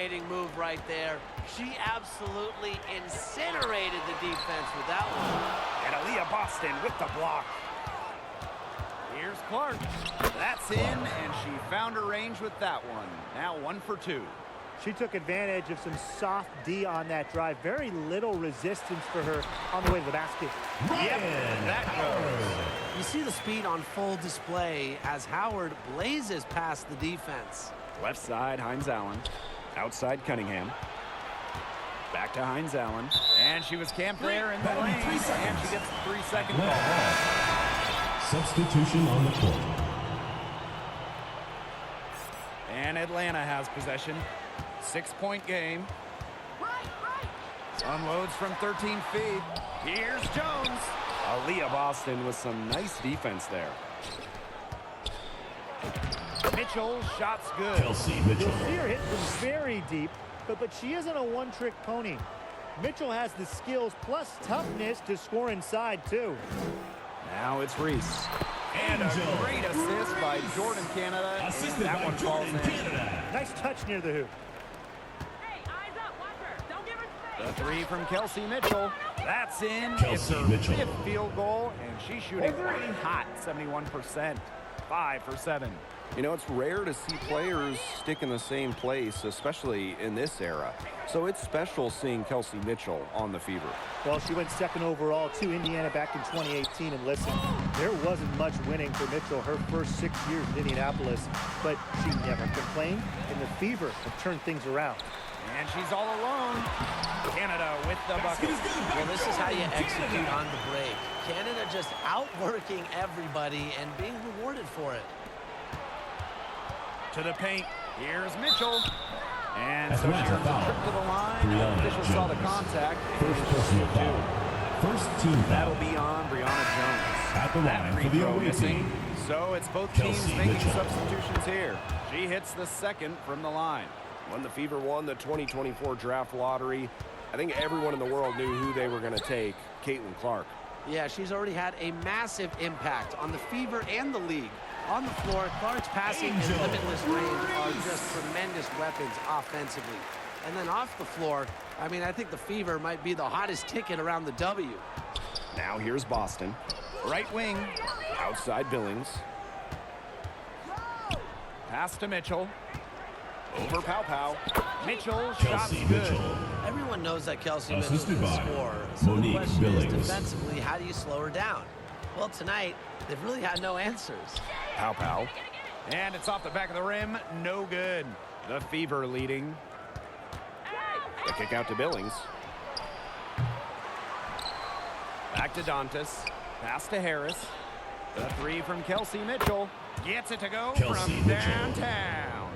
Move right there. She absolutely incinerated the defense with that one. And Aaliyah Boston with the block. Here's Clark. That's in, and she found her range with that one. Now 1 for 2. She took advantage of some soft D on that drive. Very little resistance for her on the way to the basket. Yep, that goes. You see the speed on full display as Howard blazes past the defense. Left side, Hines Allen. Outside, Cunningham. Back to Hines Allen. And she was camped there in the lane. And she gets the 3-second call. Substitution on the court. And Atlanta has possession. 6-point game. Unloads from 13 feet. Here's Jones. Aaliyah Boston with some nice defense there. Mitchell, shots good. Kelsey Mitchell. You'll see her hit from very deep, but she isn't a one-trick pony. Mitchell has the skills plus toughness to score inside, too. Now it's Reese. And a great assist by Jordan Canada. Assisted that by one Jordan falls in. Canada. Nice touch near the hoop. Hey, eyes up, watch her. Don't give her space. The 3 from Kelsey Mitchell. That's in. Kelsey It's her Mitchell. 5th field goal, and she's shooting pretty hot, 71%. 5 for 7. You know, it's rare to see players stick in the same place, especially in this era. So it's special seeing Kelsey Mitchell on the Fever. Well, she went 2nd overall to Indiana back in 2018. And listen, there wasn't much winning for Mitchell her first 6 years in Indianapolis, but she never complained, and the Fever have turned things around. And she's all alone. Canada with the bucket. Well, this is how you execute on the break. Canada just outworking everybody and being rewarded for it. To the paint. Here's Mitchell. And That's so she right, turns a foul. trip to the line. Brianna Officials saw the Jones. contact. First personal foul. First team That'll foul. be on Brianna Jones. At the That line free for the throw away missing. team. So it's both Kelsey teams making Mitchell. substitutions here. She hits the 2nd from the line. When the Fever won the 2024 draft lottery, I think everyone in the world knew who they were going to take, Caitlin Clark. Yeah, she's already had a massive impact on the Fever and the league. On the floor, Clark's passing and limitless range are just tremendous weapons offensively. And then off the floor, I mean, I think the Fever might be the hottest ticket around the W. Now here's Boston. Right wing. Outside Billings. Pass to Mitchell. Over Pow. Mitchell, shots Kelsey good. Mitchell. Everyone knows that Kelsey Mitchell Assisted can by score. So the Monique question Billings. is, defensively, how do you slow her down? Well, tonight, they've really had no answers. Pow. And it's off the back of the rim. No good. The Fever leading. The kick out to Billings. Back to Dantas. Pass to Harris. The 3 from Kelsey Mitchell. Gets it to go Kelsey from Mitchell. downtown.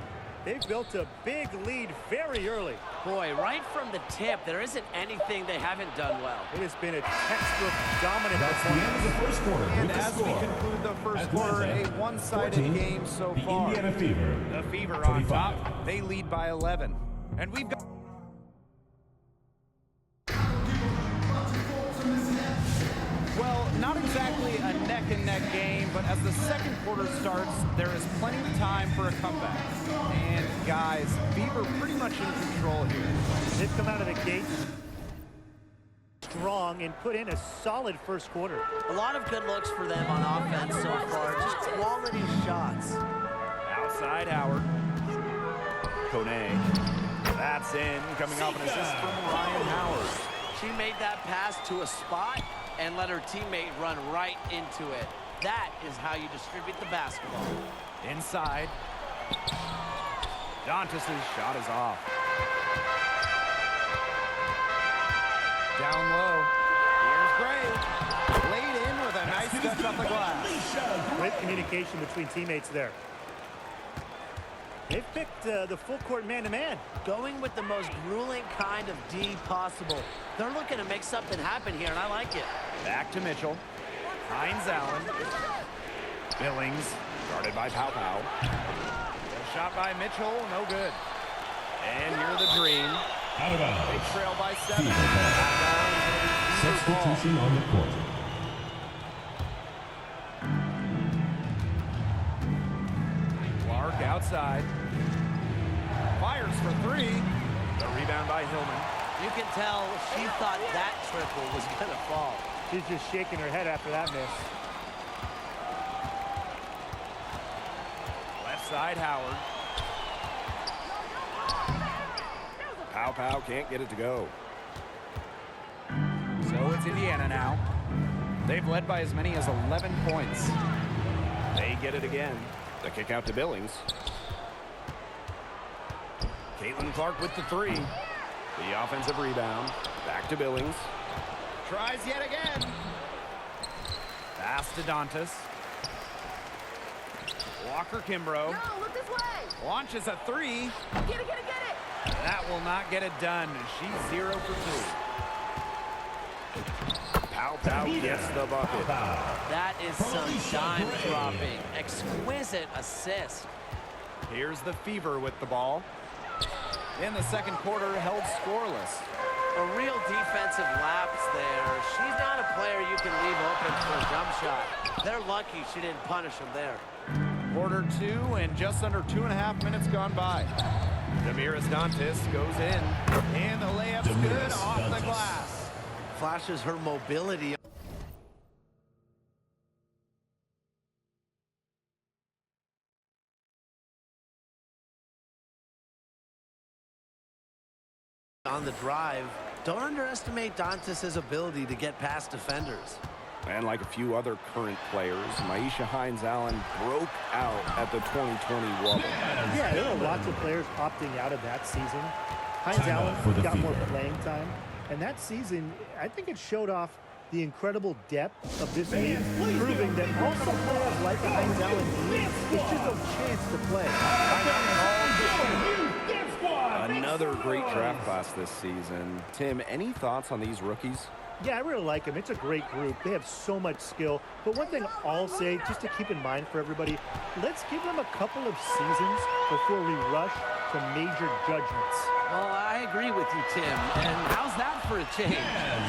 They've built a big lead very early. Boy, right from the tip, there isn't anything they haven't done well. It has been a textbook dominant That's the end of the first quarter. And With the as we score. conclude the first quarter, Atlanta, a one-sided 14, game so the far. Indiana Fever. The Fever on 25. top. They lead by 11. And we've got... Well, not exactly a neck-and-neck game, but as the second quarter starts, there is plenty of time for a comeback. And guys, Fever pretty much in control here. They've come out of the gate strong and put in a solid first quarter. A lot of good looks for them on offense so far, just quality shots. Outside Howard. Kone. That's in, coming off an assist from Ryan Howard. She made that pass to a spot and let her teammate run right into it. That is how you distribute the basketball. Inside. Dantas' shot is off. Down low. Here's Gray. Laid in with a nice touch off the glass. Great communication between teammates there. They've picked the full court man-to-man. Going with the most grueling kind of D possible. They're looking to make something happen here, and I like it. Back to Mitchell. Hines Allen. Billings. Guarded by Pow. Shot by Mitchell. No good. And you're the Dream. Out of They bounds. trail by 7. Fever ball. Substitution on the court. Clark outside. Fires for three. The rebound by Hillman. You can tell she thought that triple was going to fall. She's just shaking her head after that miss. Left side, Howard. Pow can't get it to go. So it's Indiana now. They've led by as many as 11 points. They get it again. The kick out to Billings. Caitlin Clark with the three. The offensive rebound. Back to Billings. Tries yet again. Pass to Dantas. Walker Kimbrough. Yo, look this way. Launches a three. Get it. That will not get it done. She's 0 for 2. Pow gets the bucket. That is some dime dropping. Exquisite assist. Here's the Fever with the ball. In the second quarter, held scoreless. A real defensive lapse there. She's not a player you can leave open for a jump shot. They're lucky she didn't punish them there. Quarter 2 and just under 2.5 minutes gone by. Damiris Dantas goes in. And the layup's good off the glass. Flashes her mobility. On the drive. Don't underestimate Dantas' ability to get past defenders. And like a few other current players, Maisha Hines-Allen broke out at the 2020 Wubble. Yeah, there are lots of players opting out of that season. Hines-Allen got more playing time. And that season, I think it showed off the incredible depth of this league, proving that also players like Hines-Allen need just a chance to play. Another great draft class this season. Tim, any thoughts on these rookies? Yeah, I really like them. It's a great group. They have so much skill. But one thing I'll say, just to keep in mind for everybody, let's give them a couple of seasons before we rush to major judgments. Well, I agree with you, Tim. And how's that for a change?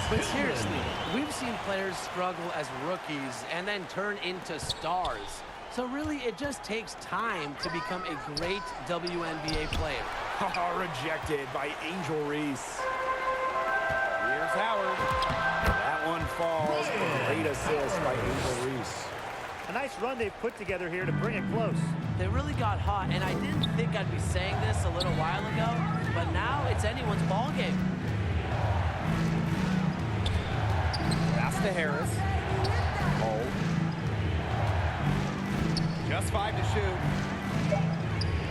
But seriously, we've seen players struggle as rookies and then turn into stars. So really, it just takes time to become a great WNBA player. Rejected by Angel Reese. Here's Howard. That one falls. Great assist by Angel Reese. A nice run they've put together here to bring it close. They really got hot, and I didn't think I'd be saying this a little while ago, but now it's anyone's ball game. Pass to Harris. Hold. Just 5 to shoot.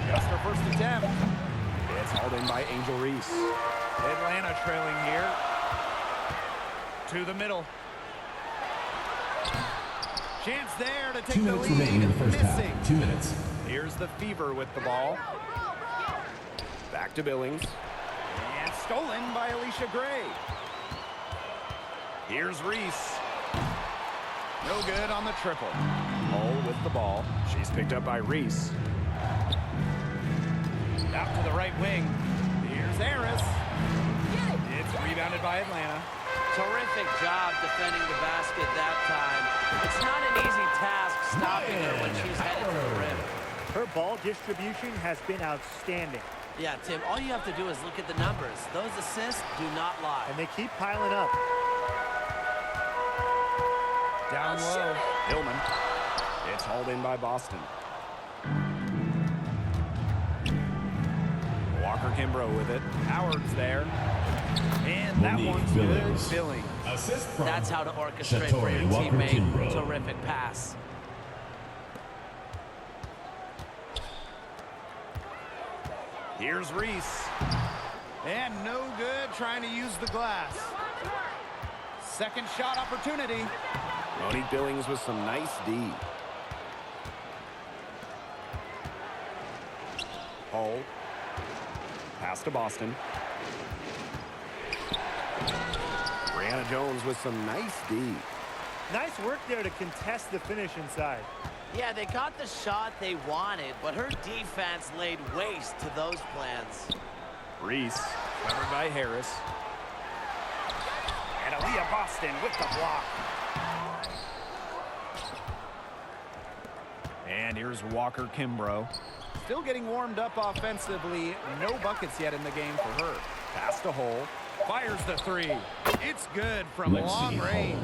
Just her first attempt. It's hauled in by Angel Reese. Atlanta trailing here. To the middle. Chance there to take 2 the minutes lead. remaining in the first Missing. half. 2 minutes. Here's the Fever with the ball. Back to Billings. And stolen by Alicia Gray. Here's Reese. No good on the triple. Hull with the ball. She's picked up by Reese. Out to the right wing. Here's Harris. It's rebounded by Atlanta. Terrific job defending the basket that time. It's not an easy task stopping her when she's headed to the rim. Her ball distribution has been outstanding. Yeah, Tim, all you have to do is look at the numbers. Those assists do not lie. And they keep piling up. Down low. Hillman. It's hauled in by Boston. Walker Kimbrough with it. Howard's there. And that Monique one's Billings. good. Billings. Assist from That's how to orchestrate for your Shatori Walker teammate. Kimbrough. Terrific pass. Here's Reese. And no good trying to use the glass. Second shot opportunity. Monique Billings with some nice D. Hull. Pass to Boston. Brianna Jones with some nice D. Nice work there to contest the finish inside. Yeah, they got the shot they wanted, but her defense laid waste to those plans. Reese, covered by Harris. And Aaliyah Boston with the block. And here's Walker Kimbrough. Still getting warmed up offensively. No buckets yet in the game for her. Pass to Hole. Fires the three. It's good from long range.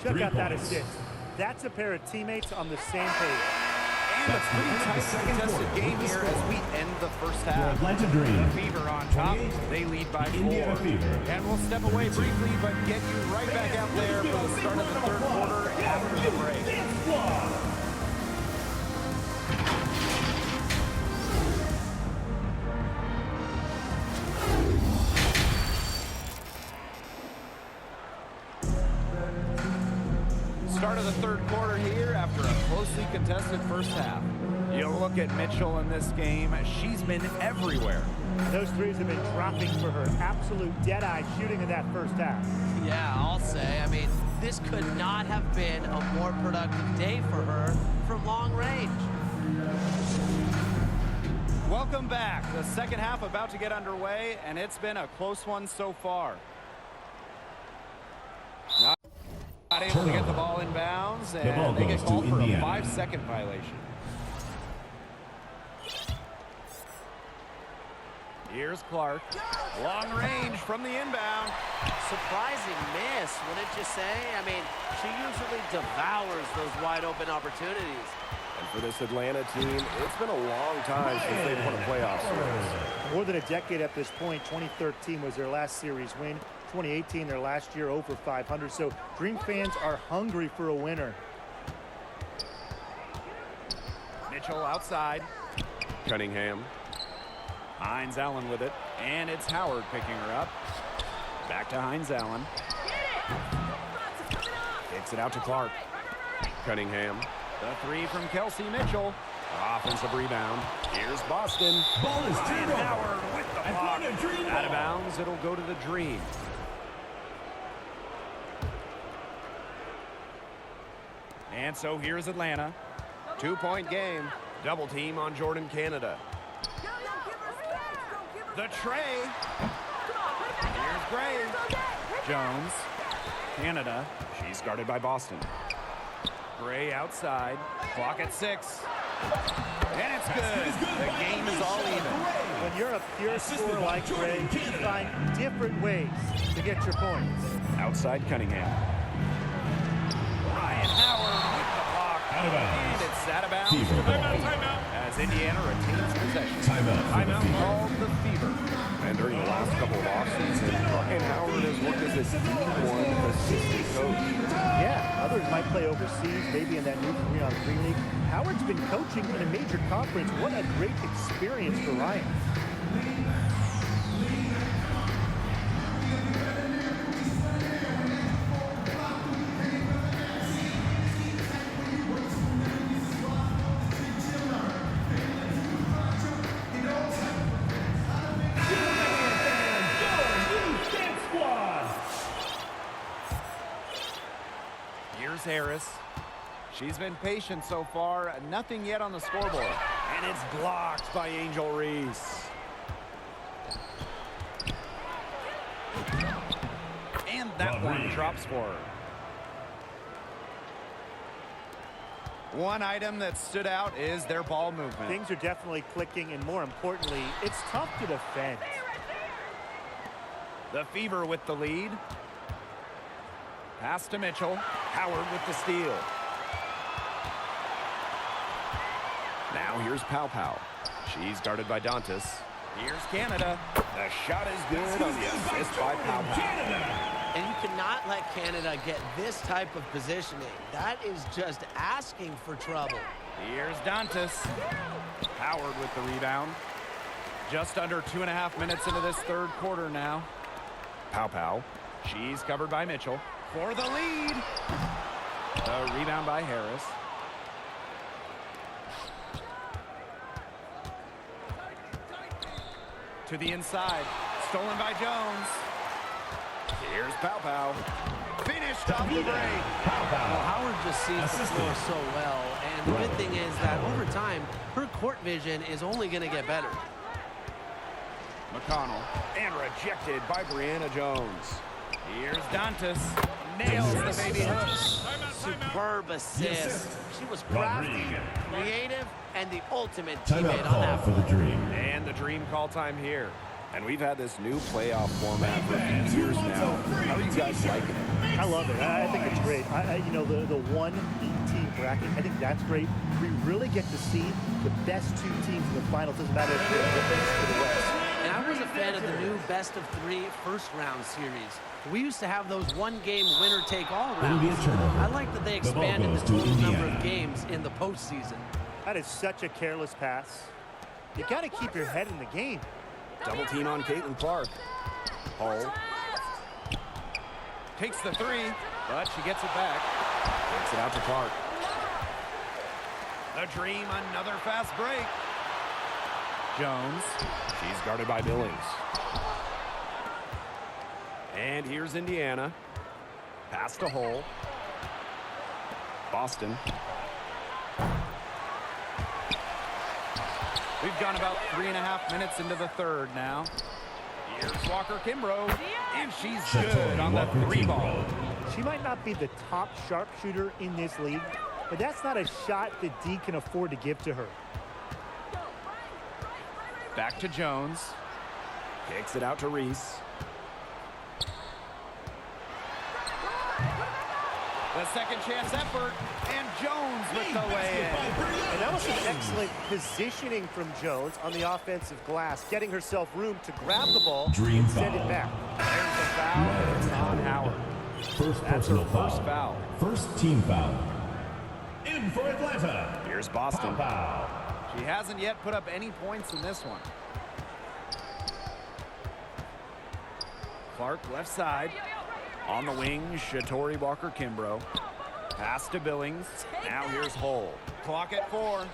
Check out that assist. That's a pair of teammates on the same page. And a pretty tight contested game here as we end the first half. Atlanta Dream. The Fever on top. They lead by 4. Indiana Fever. And we'll step away briefly, but get you right back out there for the start of the third quarter after the break. Start of the third quarter here after a closely contested first half. You look at Mitchell in this game. She's been everywhere. Those threes have been dropping for her. Absolute dead-eye shooting in that first half. Yeah, I'll say. I mean, this could not have been a more productive day for her from long range. Welcome back. The second half about to get underway, and it's been a close one so far. Not able to get the ball in bounds, and they get called for a 5-second violation. Here's Clark. Long range from the inbound. Surprising miss, wouldn't you say? I mean, she usually devours those wide open opportunities. And for this Atlanta team, it's been a long time since they've won a playoff series. More than a decade at this point. 2013 was their last series win. 2018, their last year, over 500. So Dream fans are hungry for a winner. Mitchell outside. Cunningham. Hines Allen with it. And it's Howard picking her up. Back to Hines Allen. Kicks it out to Clark. Cunningham. The three from Kelsey Mitchell. Offensive rebound. Here's Boston. Ball is Ryan turned Howard over. with the Atlanta block. Dream Out of ball. bounds. It'll go to the Dream. And so here's Atlanta. 2-point game. Double team on Jordan Canada. The tray. Here's Gray. Jones. Canada. She's guarded by Boston. Gray outside. Clock at 6. And it's good. The game is all even. When you're a pure scorer like Gray, you find different ways to get your points. Outside Cunningham. Ryan Howard with the block. Out of bounds. And it's out of bounds. Fever ball. As Indiana retains possession. Timeout for the Timeout Fever. called the Fever. And during the last couple of off-seasons, Ryan Howard has worked as a D1 assistant coach. Yeah, others might play overseas, maybe in that new 3-on-3 league. Howard's been coaching in a major conference. What a great experience for Ryan. Here's Harris. She's been patient so far. Nothing yet on the scoreboard. And it's blocked by Angel Reese. And that one drops for her. One item that stood out is their ball movement. Things are definitely clicking, and more importantly, it's tough to defend. The Fever with the lead. Pass to Mitchell. Howard with the steal. Now here's Pow Pow. She's guarded by Dantas. Here's Canada. The shot is good on the assist by Pow Pow. And you cannot let Canada get this type of positioning. That is just asking for trouble. Here's Dantas. Howard with the rebound. Just under 2.5 minutes into this third quarter now. Pow Pow. She's covered by Mitchell. For the lead. The rebound by Harris. To the inside. Stolen by Jones. Here's Pow Pow. Finished off the break. Well, Howard just sees the floor so well, and the good thing is that over time, her court vision is only going to get better. McConnell. And rejected by Brianna Jones. Here's Dantas. Nails the baby hook. superb assist. She was crafty, creative, and the ultimate Timeout teammate on call that for the floor. Dream. And the Dream call time here. And we've had this new playoff format for a few years now. How are you guys liking it? I love it. I think it's great. You know, the 1-team bracket, I think that's great. We really get to see the best 2 teams in the finals. Doesn't matter if they're in the East or the West. And I was a fan of the new best-of-3 first-round series. We used to have those one-game winner-take-all rounds. NBA turnover. I like that they The ball expanded goes the to total number Indiana. of games in the postseason. That is such a careless pass. You got to keep your head in the game. Double team on Caitlin Clark. Hall Takes the 3, but she gets it back. takes it out to Clark. The Dream, another fast break. Jones. She's guarded by Billings. And here's Indiana. Pass to Hull. Boston. We've gone about 3.5 minutes into the third now. Here's Walker Kimbrough, and she's good on the 3 ball. She might not be the top sharpshooter in this league, but that's not a shot that D can afford to give to her. Back to Jones. Kicks it out to Reese. The second chance effort, and Jones with the lay-in. And that was some excellent positioning from Jones on the offensive glass, getting herself room to grab the ball Dream and send foul. it back. There's the foul. It's on Howard. First That's her personal first foul. foul. First team foul. In for Atlanta. Here's Boston. Foul. She hasn't yet put up any points in this one. Clark left side. On the wing, Shatori Walker Kimbrough. Pass to Billings. Now here's Hull. Clock at 4.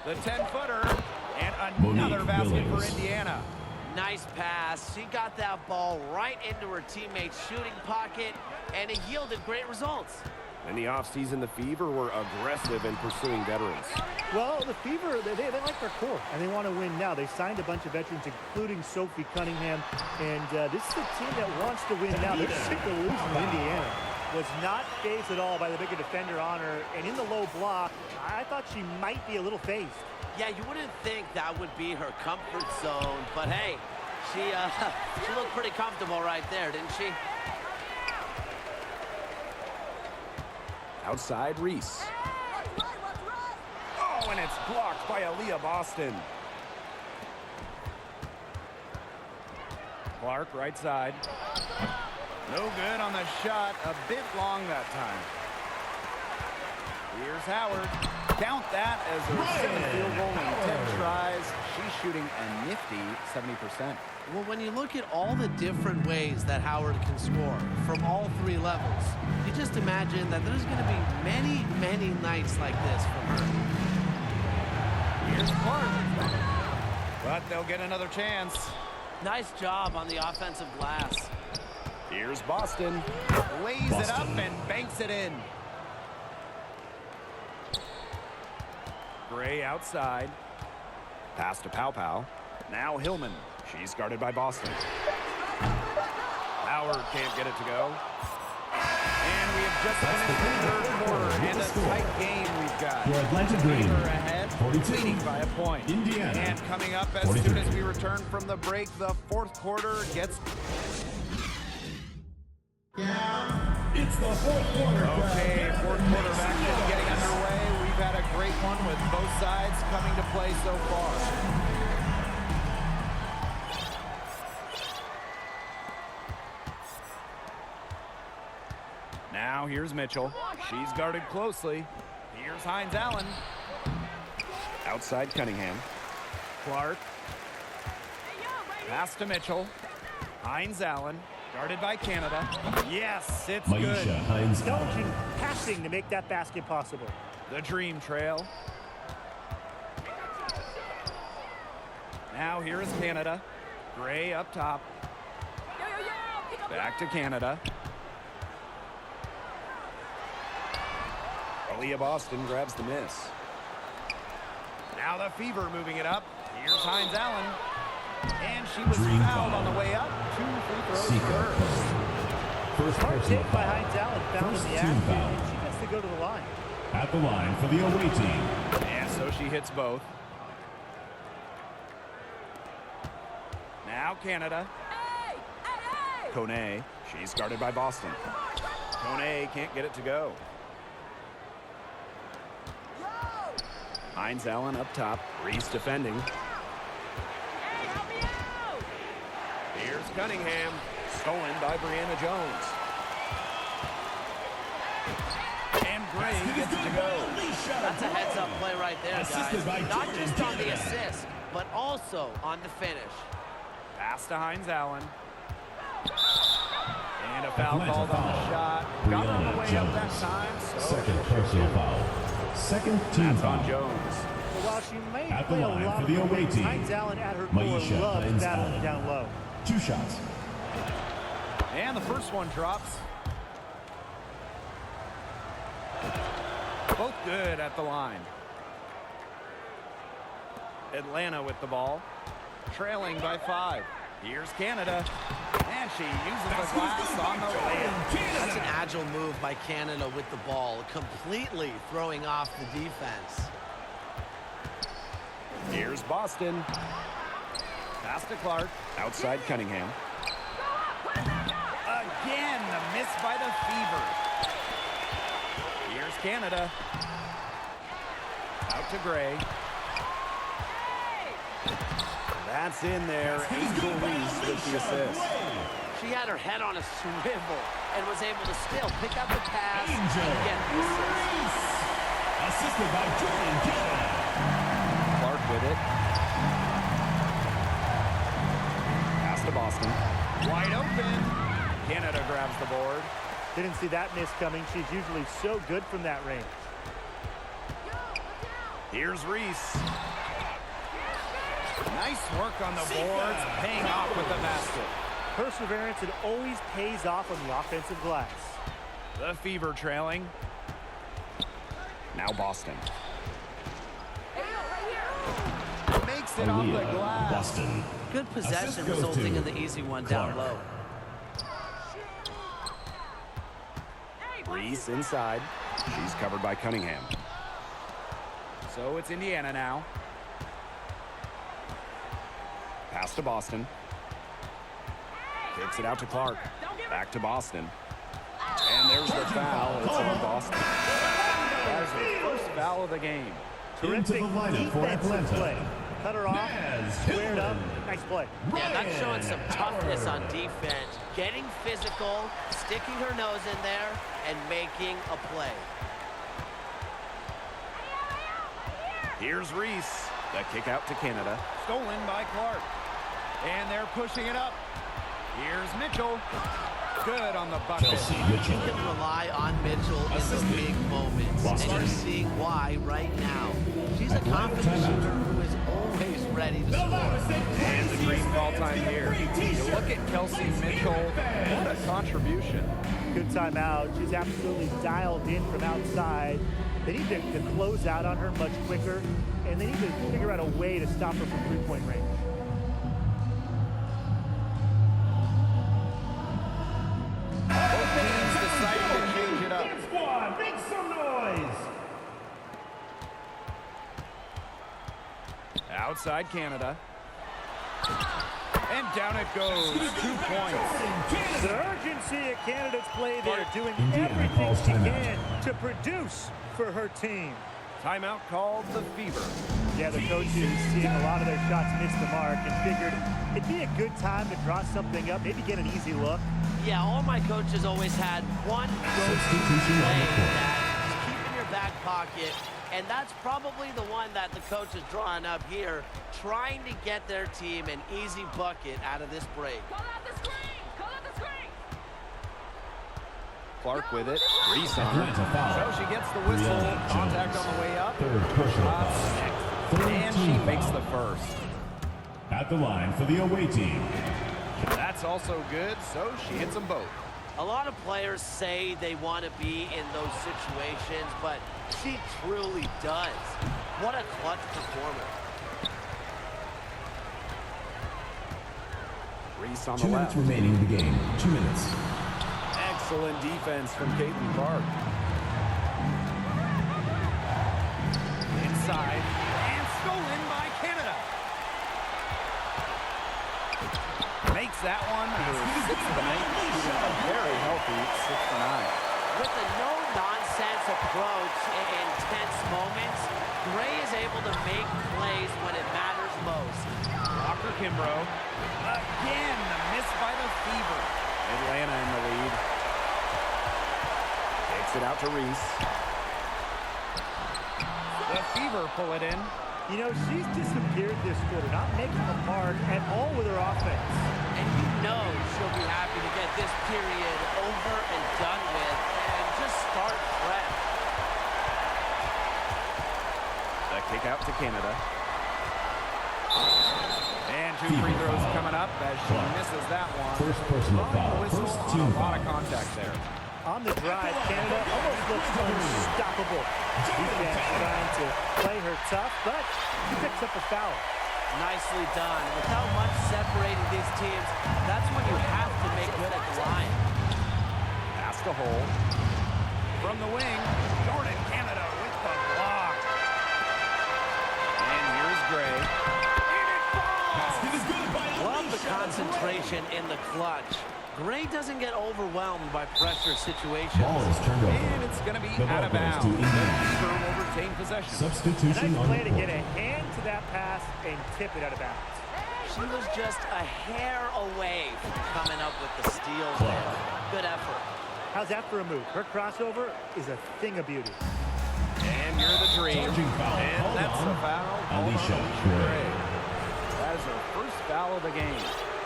The 10-footer. And another Monique basket Billings. for Indiana. Nice pass. She got that ball right into her teammate's shooting pocket, and it yielded great results. In the offseason, the Fever were aggressive in pursuing veterans. Well, the Fever, they like their core, and they want to win now. They signed a bunch of veterans, including Sophie Cunningham, and this is a team that wants to win now. They're sick of losing to Indiana. Was not fazed at all by the bigger defender on her, and in the low block, I thought she might be a little phased. Yeah, you wouldn't think that would be her comfort zone, but hey, she looked pretty comfortable right there, didn't she? Outside, Reese. Oh, and it's blocked by Aaliyah Boston. Clark right side. No good on the shot. A bit long that time. Here's Howard. Count that as her 7th field goal in 10 tries. She's shooting a nifty 70%. Well, when you look at all the different ways that Howard can score from all 3 levels, you just imagine that there's going to be many, many nights like this from her. Here's Clark. But they'll get another chance. Nice job on the offensive glass. Here's Boston. Lays it up and banks it in. Gray outside. Pass to Pow Pow. Now Hillman. She's guarded by Boston. Howard can't get it to go. And we have just finished the third quarter, and a tight game we've got. Your Atlanta Dream. Fever ahead, 42. leading by a point. Indiana. And coming up as 43. soon as we return from the break, the fourth quarter gets... It's the fourth quarter. Okay, fourth quarter of action getting underway. We've had a great one with both sides coming to play so far. Now here's Mitchell. She's guarded closely. Here's Hines Allen. Outside, Cunningham. Clark. Pass to Mitchell. Hines Allen. Guarded by Canada. Yes, it's Maisha good. Hines. Intelligent passing to make that basket possible. The dream trail. Now here is Canada. Gray up top. Back to Canada. Aaliyah Boston grabs the miss. Now the Fever moving it up. Here's Hines Allen. And she was Dream fouled foul. on the way up. 2 free throws for Seeker. her. First Hard personal take by foul. Hines Allen, found First in the team act, foul. and she gets to go to the line. At the line for the away team. And so she hits both. Now Canada. Hey! Hey, hey! Kone. She's guarded by Boston. Kone can't get it to go. Hines Allen up top. Reese defending. Hey, help me out! Here's Cunningham. Stolen by Brianna Jones. And Gray gets it to go. That's a heads-up play right there, Assisted by guys. Not Jordan just on the Canada. assist, but also on the finish. Pass to Hines Allen. And a foul Atlanta called on the foul. shot. Got on the Brianna way up that Jones. time. So Second personal foul. Second team that's foul. on Jones. So while she may At the play a line lot for of the away wings, team, Hines Allen at her Maisha core loves Hines battling Allen. down low. 2 shots. And the first one drops. Both good at the line. Atlanta with the ball. Trailing by 5. Here's Canada. And she uses the glass on the layup. That's an agile move by Canada with the ball, completely throwing off the defense. Here's Boston. Pass to Clark. Outside Cunningham. Again, the miss by the Fever. Here's Canada. Out to Gray. That's in there. Angel Reese with the assist. She had her head on a swivel and was able to still pick up the pass Angel and get the assist. Assisted by Jordan Canada. Clark with it. Pass to Boston. Wide open. Canada grabs the board. Didn't see that miss coming. She's usually so good from that range. Here's Reese. Nice work on the boards, paying off with the basket. Perseverance, it always pays off on the offensive glass. The Fever trailing. Now Boston. Makes it on the Aaliyah, glass. Boston. Good possession Assist goes resulting to in the easy one down Clark. low. Reese inside. She's covered by Cunningham. So it's Indiana now. Pass to Boston. Kicks it out to Clark. Back to Boston. And there's the foul. It's on Boston. That is her first foul of the game. Into the lineup for defensive Atlanta. play. Cut her off, Naz squared up. Hillman. Nice play. Yeah, that's showing some toughness on defense. Getting physical, sticking her nose in there, and making a play. Here's Reese. The kick out to Canada. Stolen by Clark. And they're pushing it up. Here's Mitchell. Good on the bucket. Kelsey You Mitchell. can rely on Mitchell in the big moments, Boston. and you're seeing why right now. She's a confident shooter who is always ready to score. And the great ball time here. You look at Kelsey Mitchell. What a contribution. Good timeout. She's absolutely dialed in from outside. They need to close out on her much quicker, and they need to figure out a way to stop her from three-point range. Both teams deciding to change it up. Squad, make some noise. Outside Canada. And down it goes. 2 points. The urgency at Canada's play there, doing Indiana everything calls she timeout. can to produce for her team. Timeout called the Fever. Yeah, the coach is seeing a lot of their shots miss the mark and figured it'd be a good time to draw something up, maybe get an easy look. Yeah, all my coaches always had one go-to Substitution on play the court. that keep in your back pocket, and that's probably the one that the coach is drawing up here, trying to get their team an easy bucket out of this break. Call out the screen! Call out the screen! Clark with it. Reese on Atlanta it. foul. So she gets the whistle. Brianna Contact Jones. on the way up. Third personal Shots foul. next. Third And she team makes foul. the first. At the line for the away team. That's also good, so she hits them both. A lot of players say they want to be in those situations, but she truly does. What a clutch performer. Reese on the 2 minutes left. remaining in the game. 2 minutes. Excellent defense from Caitlin Clark. side. And stolen by Canada. Makes that one her 6th of the night. Shooting a very healthy 6 for 9. With a no-nonsense approach in intense moments, Gray is able to make plays when it matters most. Walker Kimbrough. Again, the miss by the Fever. Atlanta in the lead. Takes it out to Reese. The Fever pull it in. You know, she's disappeared this quarter, not making a mark at all with her offense. And you know she'll be happy to get this period over and done with and just start fresh. The kick out to Canada. And 2 free throws coming up as she misses that one. First personal foul. Whistle First on team a lot foul. of contact there. On the drive, Canada almost looks unstoppable. Defense trying to play her tough, but she picks up a foul. Nicely done. Without much separating these teams, that's when you have to make good at the line. Pass to Hole. From the wing, Jordan Canada with the block. And here's Gray. And it falls! Love the concentration in the clutch. Gray doesn't get overwhelmed by pressure situations. Ball is turned over. And it's going to be The ball out of goes bounds. to Indiana. Sturm will retain possession. A Substitution nice on play the to get court. a hand to that pass and tip it out of bounds. She was just a hair away from coming up with the steal there. Good effort. How's that for a move? Her crossover is a thing of beauty. And you're the dream. Charging foul And called that's on a foul. called on Alicia Gray. Gray. That is her first foul of the game.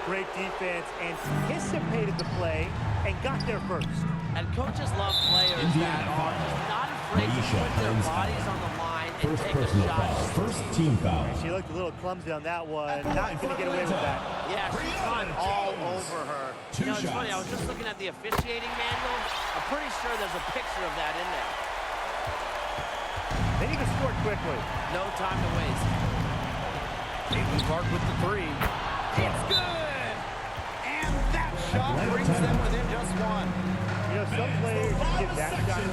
Great defense, anticipated the play, and got there first. And coaches love players Indiana that are foul. just not afraid to Alicia put their Gray. bodies on the line and First take a personal shot. foul. First team foul. She looked a little clumsy on that one. Not going to get away with that. Yeah, she's gone all over her. Two You know, it's funny, I shots. was just looking at the officiating manual. I'm pretty sure there's a picture of that in there. They need to score quickly. No time to waste. Caitlin Clark with the 3. It's good! And that shot brings them within just one. You know, some players you give that shot to,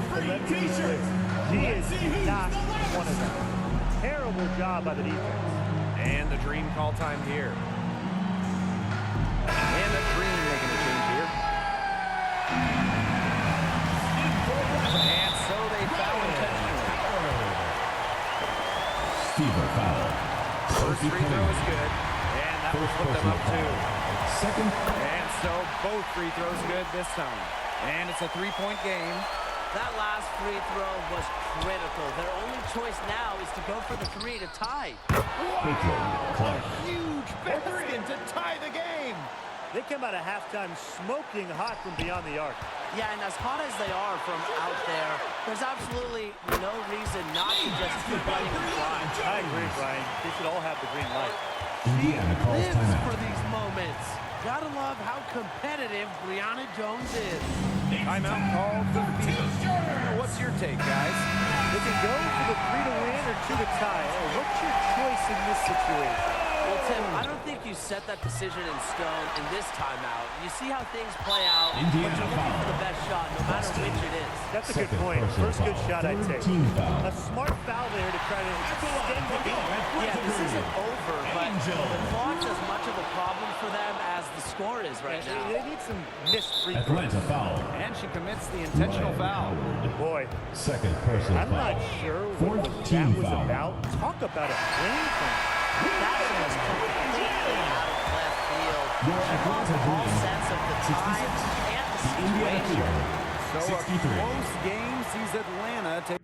but let me do this. She is not one of them. Terrible job by the defense. And the Dream call time here. And the Dream making a change here. And so they foul intentionally. Fever foul. First free throw is good. And that will First put them personal up foul. 2. Second. And so both free throws good this time. And it's a 3-point game. That last free throw was critical. Their only choice now is to go for the 3 to tie. Caitlin Clark. Huge basket to tie the game. They come out of halftime smoking hot from beyond the arc. Yeah, and as hot as they are from out there, there's absolutely no reason not to just keep letting them fly. I agree, Brian. They should all have the green light. Indiana calls Lives for timeout. these moments. Gotta love how competitive Brianna Jones is. Timeout called for the Fever. What's your take, guys? They can go for the 3 to win or 2 to tie. What's your choice in this situation? Well, Tim, I don't think you set that decision in stone in this timeout. You see how things play out, but Indiana you're looking foul. for the best shot, no matter which it is. That's a good Second point. personal First good foul. shot I'd Third take. team foul. A smart foul there to try to extend the game. Yeah, this isn't over, but the clock's as much of a problem for them as the score is right now. They need some missed free throws. Atlanta foul. And she commits the intentional foul. Boy, Second personal I'm foul. not sure Fourth what team that was foul. about. Talk about a flame thing. That was completely out of left field. Your She lost Atlanta all Dream. sense of the time and the Indiana situation. Fever. So a 63. close game sees Atlanta take